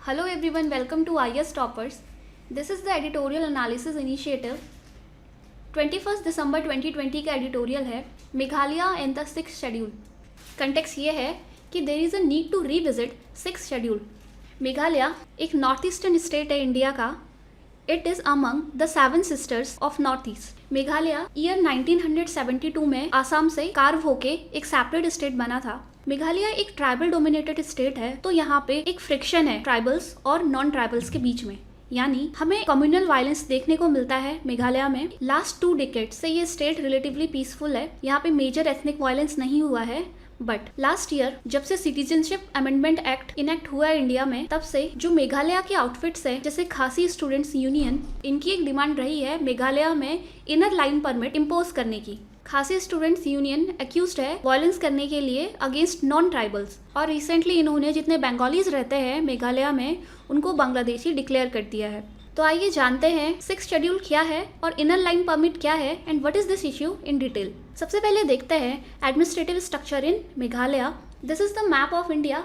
Hello everyone, welcome to IS Toppers. This is the editorial analysis initiative. 21 दिसंबर 2020 का editorial है Meghalaya and the six schedule. Context ये है कि there is a need to revisit six schedule. Meghalaya एक north eastern state है India का। It is among the seven sisters of north east. Meghalaya year 1972 में आसाम से कार्व होके एक सेपरेट स्टेट बना था। मेघालय एक ट्राइबल डोमिनेटेड स्टेट है, तो यहाँ पे एक फ्रिक्शन है ट्राइबल्स और नॉन ट्राइबल्स के बीच में, यानी हमें कम्युनल वायलेंस देखने को मिलता है मेघालय में। लास्ट 2 डिकेड से ये स्टेट रिलेटिवली पीसफुल है, यहाँ पे मेजर एथनिक वायलेंस नहीं हुआ है। बट लास्ट ईयर जब से सिटीजनशिप अमेंडमेंट एक्ट इनेक्ट हुआ है इंडिया में, तब से जो मेघालय के आउटफिट्स है जैसे खासी स्टूडेंट्स यूनियन, इनकी एक डिमांड रही है मेघालय में इनर लाइन परमिट इम्पोज करने की। खासी स्टूडेंट्स यूनियन एक्यूज्ड है वायलेंस करने के लिए अगेंस्ट नॉन ट्राइबल्स, और रिसेंटली इन्होंने जितने बंगालीज रहते हैं मेघालय में उनको बांग्लादेशी डिक्लेयर कर दिया है। तो आइए जानते हैं सिक्स शेड्यूल क्या है और इनर लाइन परमिट क्या है and what is this issue in detail. सबसे पहले देखते हैं administrative structure in Meghalaya. This is the map of India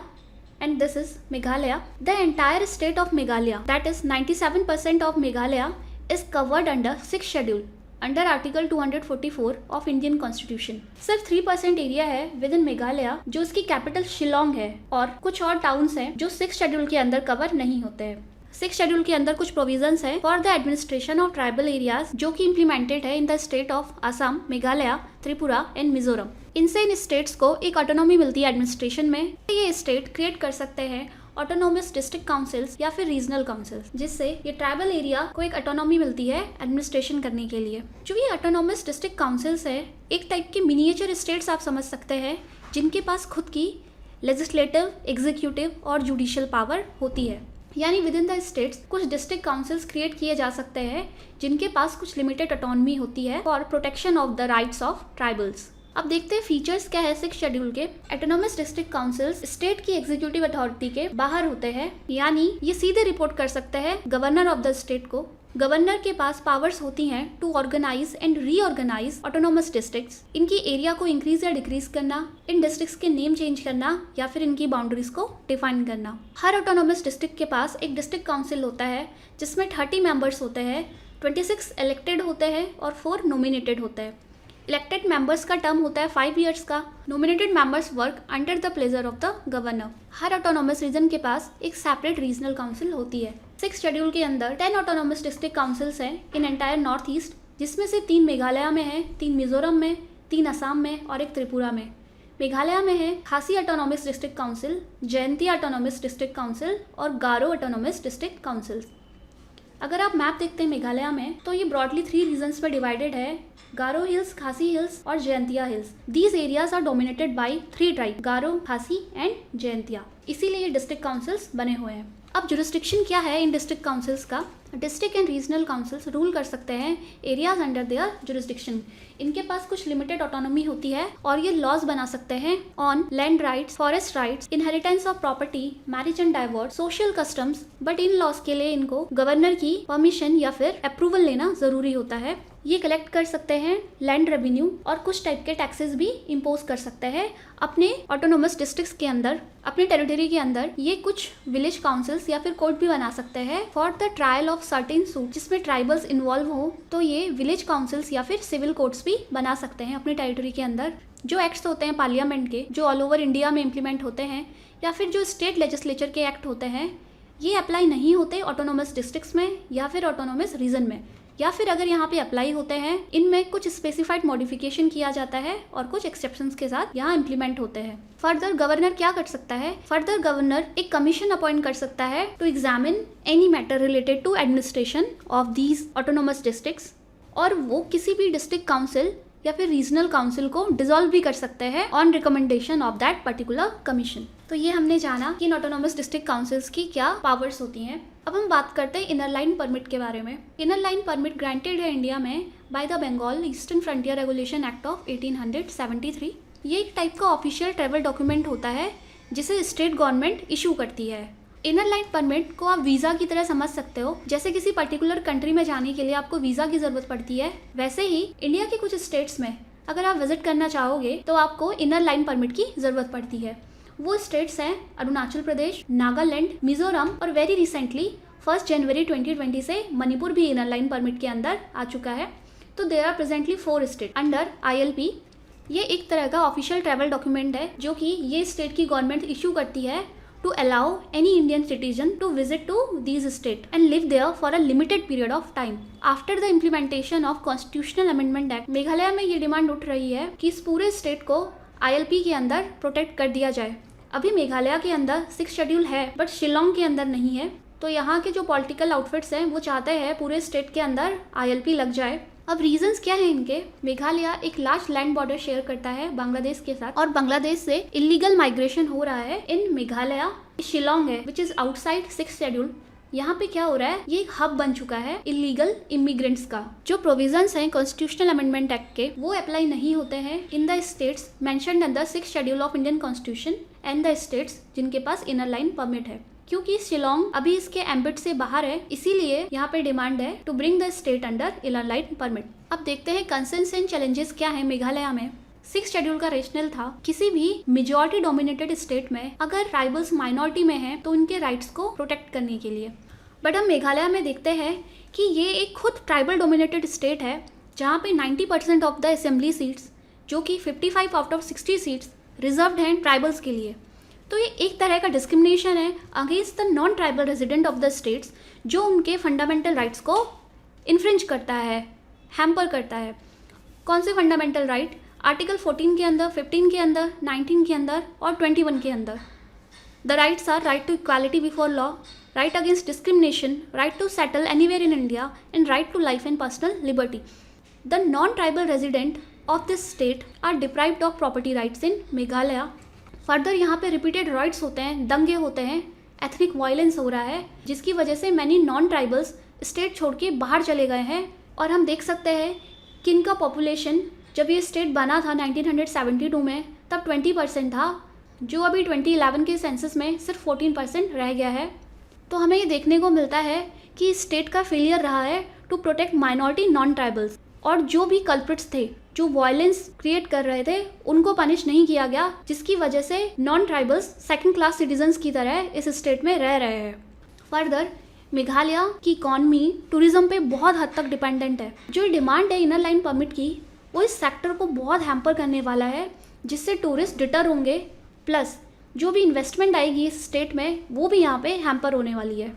and this is Meghalaya. The entire state of Meghalaya, that is 97% of Meghalaya, is covered under 6th schedule under Article 244 of Indian Constitution. सिर्फ 3% area है with in Meghalaya जो उसकी capital Shillong है, और कुछ और towns हैं जो 6th शेड्यूल के अंदर कवर नहीं होते हैं। 6th शेड्यूल के अंदर कुछ प्रोविजंस है for the administration of tribal areas जो कि इम्प्लीमेंटेड है in the state of Assam, Meghalaya, Tripura and Mizoram. इनसे इन स्टेट्स को एक ऑटोनॉमी मिलती है एडमिनिस्ट्रेशन में। ये स्टेट क्रिएट कर सकते हैं ऑटोनोमस डिस्ट्रिक्ट काउंसिल्स या फिर रीजनल काउंसिल्स, जिससे ये ट्राइबल एरिया को एक ऑटोनॉमी मिलती है एडमिनिस्ट्रेशन करने के लिए। जो ये ऑटोनोमस डिस्ट्रिक्ट काउंसिल्स है एक टाइप के मिनिएचर स्टेट्स आप समझ सकते हैं, जिनके पास खुद की लेजिस्लेटिव, एग्जीक्यूटिव और जुडिशियल पावर होती है। यानी विद इन द स्टेट्स कुछ डिस्ट्रिक्ट काउंसिल्स क्रिएट किए जा सकते हैं जिनके पास कुछ लिमिटेड ऑटोनॉमी होती है for protection of the rights of tribals. अब देखते हैं फीचर्स क्या है 6th शेड्यूल के। ऑटोनोमस डिस्ट्रिक्ट काउंसिल्स स्टेट की एग्जीक्यूटिव अथॉरिटी के बाहर होते हैं, यानी ये सीधे रिपोर्ट कर सकते हैं गवर्नर ऑफ द स्टेट को। गवर्नर के पास पावर्स होती हैं to organise and reorganise autonomous districts. इनकी एरिया को इंक्रीज या डिक्रीज करना, इन डिस्ट्रिक्ट्स के नेम चेंज करना या फिर इनकी बाउंड्रीज को डिफाइन करना। हर ऑटोनोमस डिस्ट्रिक्ट के पास एक डिस्ट्रिक्ट काउंसिल होता है जिसमें 30 मेंबर्स होते हैं, 26 इलेक्टेड होते हैं और 4 नॉमिनेटेड होते हैं। इलेक्टेड मेंबर्स का टर्म होता है 5 इयर्स का। Nominated members work under the pleasure of the governor. Her autonomous region के पास एक सेपरेट रीजनल काउंसिल होती है। 6th शेड्यूल के अंदर 10 ऑटोनोमस डिस्ट्रिक्ट काउंसिल्स हैं इन एंटायर नॉर्थ ईस्ट, जिसमें से 3 मेघालय में है, 3 मिजोरम में, 3 असम में और 1 त्रिपुरा में। मेघालय में है खासी autonomous district council, Jaintia autonomous district council और गारो ऑटोनोमस डिस्ट्रिक्ट काउंसिल। अगर आप मैप देखते हैं मेघालय में तो ये ब्रॉडली 3 रीजन्स में डिवाइडेड है, गारो हिल्स, खासी हिल्स और Jaintia hills. These areas are dominated by 3 tribe, Garo, Khasi and Jaintia. इसीलिए ये डिस्ट्रिक्ट काउंसिल्स बने हुए हैं। अब जुरिस्डिक्शन क्या है इन डिस्ट्रिक्ट काउंसिल्स का? District and regional councils rule कर सकते हैं एरियाज अंडर देयर जुरिस्डिक्शन। इनके पास कुछ लिमिटेड ऑटोनॉमी होती है और ये लॉज बना सकते हैं on land rights, forest rights, inheritance of property, marriage and divorce, social customs. But इन लॉज के लिए इनको गवर्नर की परमिशन या फिर अप्रूवल लेना जरूरी होता है। ये कलेक्ट कर सकते हैं लैंड रेवेन्यू और कुछ टाइप के टैक्सेस भी इम्पोज कर सकते हैं अपने ऑटोनोमस डिस्ट्रिक्ट्स के अंदर, अपने टेरिटरी के अंदर। ये कुछ विलेज काउंसिल्स या फिर कोर्ट भी बना सकते हैं for the trial of certain suit जिसमें ट्राइबल्स इन्वॉल्व हो, तो ये विलेज काउंसिल्स या फिर सिविल कोर्ट्स भी बना सकते हैं अपने टेरिटरी के अंदर। जो एक्ट्स होते हैं पार्लियामेंट के, जो ऑल ओवर इंडिया में इम्प्लीमेंट होते हैं, या फिर जो स्टेट लेजिस्लेचर के एक्ट होते हैं, ये अप्लाई नहीं होते ऑटोनोमस डिस्ट्रिक्ट्स में या फिर ऑटोनोमस रीजन में, या फिर अगर यहाँ पे अप्लाई होते हैं इनमें कुछ स्पेसिफाइड मॉडिफिकेशन किया जाता है और कुछ एक्सेप्शंस के साथ यहाँ इम्प्लीमेंट होते हैं। फर्दर गवर्नर क्या कर सकता है? फर्दर गवर्नर एक कमीशन अपॉइंट कर सकता है to examine any matter related to administration of these autonomous districts, और वो किसी भी डिस्ट्रिक्ट काउंसिल या फिर रीजनल काउंसिल को डिसॉल्व भी कर सकते हैं on recommendation of that particular commission. तो ये हमने जाना कि इन ऑटोनोमस डिस्ट्रिक्ट काउंसिल्स की क्या पावर्स होती हैं। अब हम बात करते हैं इनर लाइन परमिट के बारे में। इनर लाइन परमिट ग्रांटेड है इंडिया में by the Bengal eastern frontier regulation act of 1873। ये एक टाइप का ऑफिशियल ट्रैवल डॉक्यूमेंट होता है जिसे स्टेट गवर्नमेंट इशू करती है। इनर लाइन परमिट को आप वीज़ा की तरह समझ सकते हो। जैसे किसी पर्टिकुलर कंट्री में जाने के लिए आपको वीज़ा की ज़रूरत पड़ती है, वैसे ही इंडिया के कुछ स्टेट्स में अगर आप विजिट करना चाहोगे तो आपको इनर लाइन परमिट की ज़रूरत पड़ती है। वो स्टेट्स हैं अरुणाचल प्रदेश, नागालैंड, मिजोरम और वेरी रिसेंटली 1 जनवरी 2020 से मणिपुर भी इनर लाइन परमिट के अंदर आ चुका है। तो there are presently 4 state under ILP। ये एक तरह का ऑफिशियल ट्रैवल डॉक्यूमेंट है जो कि ये स्टेट की गवर्नमेंट इशू करती है to allow any Indian citizen to visit to these states and live there for a limited period of time. After the implementation of Constitutional Amendment Act, Meghalaya में ये demand उठ रही है कि इस पूरे स्टेट को ILP के अंदर प्रोटेक्ट कर दिया जाए। अभी मेघालय के अंदर 6 शेड्यूल है बट शिलोंग के अंदर नहीं है। तो यहाँ के जो पॉलिटिकल आउटफिट्स हैं वो चाहते हैं पूरे स्टेट के अंदर ILP लग जाए। अब रीजंस क्या है इनके? मेघालय एक लार्ज लैंड बॉर्डर शेयर करता है बांग्लादेश के साथ और बांग्लादेश से इलीगल माइग्रेशन हो रहा है इन मेघालय। शिलोंग है विच इज आउटसाइड 6 शेड्यूल। यहाँ पे क्या हो रहा है, ये एक हब बन चुका है इलीगल इमिग्रेंट्स का। जो प्रोविजंस हैं कॉन्स्टिट्यूशनल अमेंडमेंट एक्ट के वो अप्लाई नहीं होते हैं in the states mentioned in the 6th schedule of Indian constitution and the states जिनके पास इनर लाइन परमिट है। क्योंकि शिलोंग अभी इसके एम्बिट से बाहर है, इसीलिए यहाँ पे डिमांड है to bring the state under inner line permit. अब देखते हैं कंसर्न्स एंड चैलेंजेस क्या है मेघालय में। 6th शेड्यूल का रेशनल था किसी भी मेजॉरिटी डोमिनेटेड स्टेट में अगर ट्राइबल्स माइनॉरिटी में हैं तो उनके राइट्स को प्रोटेक्ट करने के लिए। बट हम मेघालय में देखते हैं कि ये एक खुद ट्राइबल डोमिनेटेड स्टेट है जहाँ पे 90% ऑफ द असेंबली सीट्स जो कि 55 आउट ऑफ 60 सीट्स रिजर्व्ड हैं ट्राइबल्स के लिए। तो ये एक तरह का डिस्क्रिमिनेशन है against the non tribal resident of the states जो उनके फंडामेंटल राइट्स को इन्फ्रिंज करता है, हैम्पर करता है। कौन से फंडामेंटल राइट? आर्टिकल 14 के अंदर, 15 के अंदर, 19 के अंदर और 21 के अंदर। The rights are right to equality before law, right against discrimination, right to settle anywhere in India and right to life and personal liberty. The non tribal resident of this state are deprived of property rights in Meghalaya. Further यहाँ पे repeated rights होते हैं, दंगे होते हैं, ethnic violence हो रहा है जिसकी वजह से मैनी नॉन ट्राइबल्स स्टेट छोड़ के बाहर चले गए हैं। और हम देख सकते हैं कि इनका पॉपुलेशन जब ये स्टेट बना था 1972 में तब 20% था, जो अभी 2011 के सेंसस में सिर्फ 14% रह गया है। तो हमें ये देखने को मिलता है कि स्टेट का फेलियर रहा है to protect minority non tribals. और जो भी कल्प्रिट्स थे जो वायलेंस क्रिएट कर रहे थे उनको पनिश नहीं किया गया, जिसकी वजह से non tribals second class citizens की तरह इस स्टेट में रह रहे हैं। फर्दर मेघालय की इकॉनमी टूरिज्म पे बहुत हद तक डिपेंडेंट है। जो डिमांड है इनर लाइन परमिट की वो इस सेक्टर को बहुत हैम्पर करने वाला है, जिससे टूरिस्ट डिटर होंगे, प्लस जो भी इन्वेस्टमेंट आएगी इस स्टेट में वो भी यहाँ पे हैम्पर होने वाली है।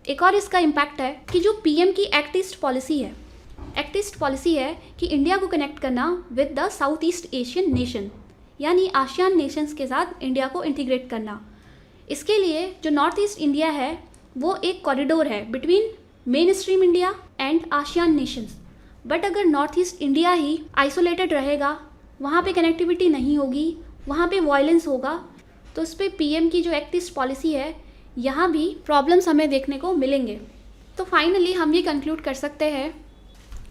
एक और इसका इम्पैक्ट है कि जो PM की एक्ट ईस्ट पॉलिसी है, एक्ट ईस्ट पॉलिसी है कि इंडिया को कनेक्ट करना with the south east Asian nation, यानी आसियान नेशंस के साथ इंडिया को इंटीग्रेट करना। इसके लिए जो नॉर्थ ईस्ट इंडिया है वो एक कॉरिडोर है between main stream India and ASEAN Nations. But अगर नॉर्थ ईस्ट इंडिया ही आइसोलेटेड रहेगा, वहाँ पे कनेक्टिविटी नहीं होगी, वहाँ पे वायलेंस होगा, तो उस पर PM की जो एक्ट ईस्ट पॉलिसी है यहाँ भी प्रॉब्लम्स हमें देखने को मिलेंगे। तो फाइनली हम ये कंक्लूड कर सकते हैं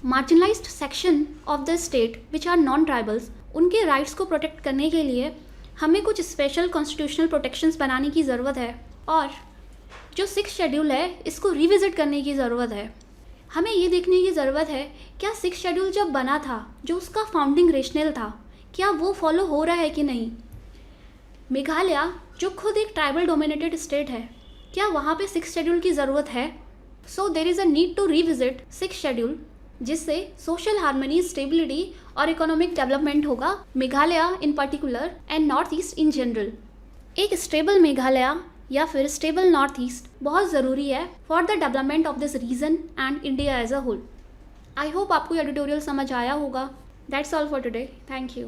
marginalised section of the state which are non tribals, उनके राइट्स को प्रोटेक्ट करने के लिए हमें कुछ स्पेशल कॉन्स्टिट्यूशनल प्रोटेक्शंस बनाने की ज़रूरत है और जो 6th शेड्यूल है इसको रिविजिट करने की ज़रूरत है। हमें ये देखने की ज़रूरत है क्या 6th शेड्यूल जब बना था, जो उसका फाउंडिंग रेशनल था, क्या वो फॉलो हो रहा है कि नहीं। मेघालय जो खुद एक ट्राइबल डोमिनेटेड स्टेट है, क्या वहाँ पे 6th शेड्यूल की ज़रूरत है? So there is a need to revisit 6th schedule, जिससे सोशल हार्मनी, स्टेबिलिटी और इकोनॉमिक डेवलपमेंट होगा Meghalaya in particular and north east in general. एक स्टेबल मेघालय या फिर स्टेबल नॉर्थ ईस्ट बहुत ज़रूरी है for the development of this region and India as a whole. I hope आपको ये एडिटोरियल समझ आया होगा। That's all for today. Thank you.